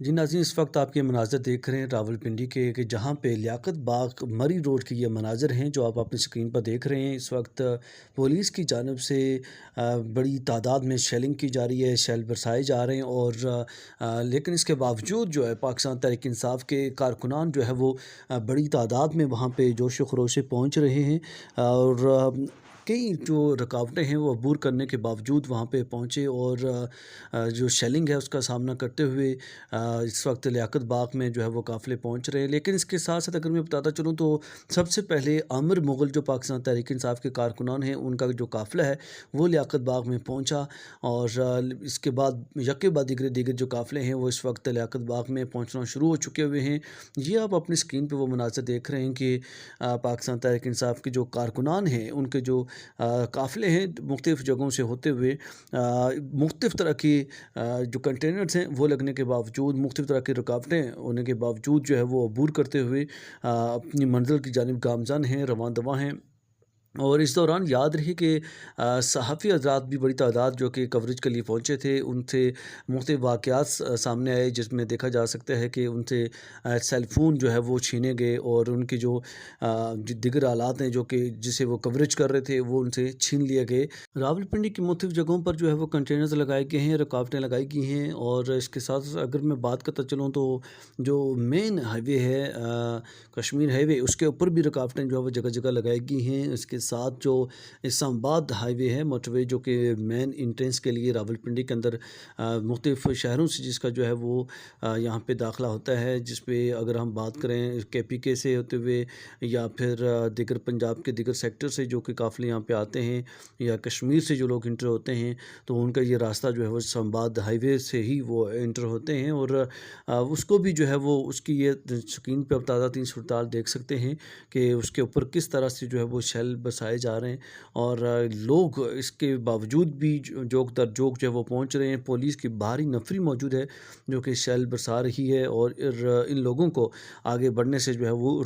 جی ناظرین، اس وقت آپ یہ مناظر دیکھ رہے ہیں راولپنڈی کے کہ جہاں پہ لیاقت باغ مری روڈ کے یہ مناظر ہیں جو آپ اپنی اسکرین پر دیکھ رہے ہیں۔ اس وقت پولیس کی جانب سے بڑی تعداد میں شیلنگ کی جا رہی ہے، شیل برسائے جا رہے ہیں اور لیکن اس کے باوجود جو ہے پاکستان تحریک انصاف کے کارکنان جو ہے وہ بڑی تعداد میں وہاں پہ جوش و خروش سے پہنچ رہے ہیں اور کئی جو رکاوٹیں ہیں وہ عبور کرنے کے باوجود وہاں پہ پہنچے اور جو شیلنگ ہے اس کا سامنا کرتے ہوئے اس وقت لیاقت باغ میں جو ہے وہ قافلے پہنچ رہے ہیں۔ لیکن اس کے ساتھ ساتھ اگر میں بتاتا چلوں تو سب سے پہلے عامر مغل جو پاکستان تحریک انصاف کے کارکنان ہیں ان کا جو قافلہ ہے وہ لیاقت باغ میں پہنچا اور اس کے بعد یکے بعد دیگر جو قافلے ہیں وہ اس وقت لیاقت باغ میں پہنچنا شروع ہو چکے ہوئے ہیں۔ یہ آپ اپنی اسکرین پہ وہ مناظر دیکھ رہے ہیں کہ پاکستان تحریک انصاف کے جو کارکنان ہیں ان کے جو قافلے ہیں مختلف جگہوں سے ہوتے ہوئے مختلف طرح کی جو کنٹینرز ہیں وہ لگنے کے باوجود، مختلف طرح کی رکاوٹیں ہونے کے باوجود جو ہے وہ عبور کرتے ہوئے اپنی منزل کی جانب گامزن ہیں، رواں دواں ہیں۔ اور اس دوران یاد رہی کہ صحافی حضرات بھی بڑی تعداد جو کہ کوریج کے لیے پہنچے تھے، ان سے مختلف واقعات سامنے آئے جس میں دیکھا جا سکتا ہے کہ ان سے سیل فون جو ہے وہ چھینے گئے اور ان کی جو دیگر آلات ہیں جو کہ جسے وہ کوریج کر رہے تھے وہ ان سے چھین لیے گئے۔ راولپنڈی کی مختلف جگہوں پر جو ہے وہ کنٹینرز لگائے گئے ہیں، رکاوٹیں لگائی گئی ہیں اور اس کے ساتھ ساتھ اگر میں بات کرتا چلوں تو جو مین ہائی وے ہے کشمیر ہائی وے، اس کے اوپر بھی رکاوٹیں جو ہے وہ جگہ جگہ لگائی گئی ہیں۔ اس کے ساتھ جو اسلام آباد ہائی وے ہے، موٹر وے، جو کہ مین انٹرنس کے لیے راولپنڈی کے اندر مختلف شہروں سے جس کا جو ہے وہ یہاں پہ داخلہ ہوتا ہے، جس پہ اگر ہم بات کریں KPK سے ہوتے ہوئے یا پھر دیگر پنجاب کے دیگر سیکٹر سے جو کہ قافلے یہاں پہ آتے ہیں یا کشمیر سے جو لوگ انٹر ہوتے ہیں تو ان کا یہ راستہ جو ہے وہ اسلام آباد ہائی وے سے ہی وہ انٹر ہوتے ہیں اور اس کو بھی جو ہے وہ اس کی یہ اسکرین پہ اب تازہ ترین صورتحال دیکھ سکتے ہیں کہ اس کے اوپر کس طرح سے جو ہے وہ شیل برسائے جا رہے ہیں اور لوگ اس کے باوجود بھی جوک در جوک جو ہے وہ پہنچ رہے ہیں۔ پولیس کی بھاری نفری موجود ہے جو کہ شیل برسا رہی ہے اور ان لوگوں کو آگے بڑھنے سے جو ہے وہ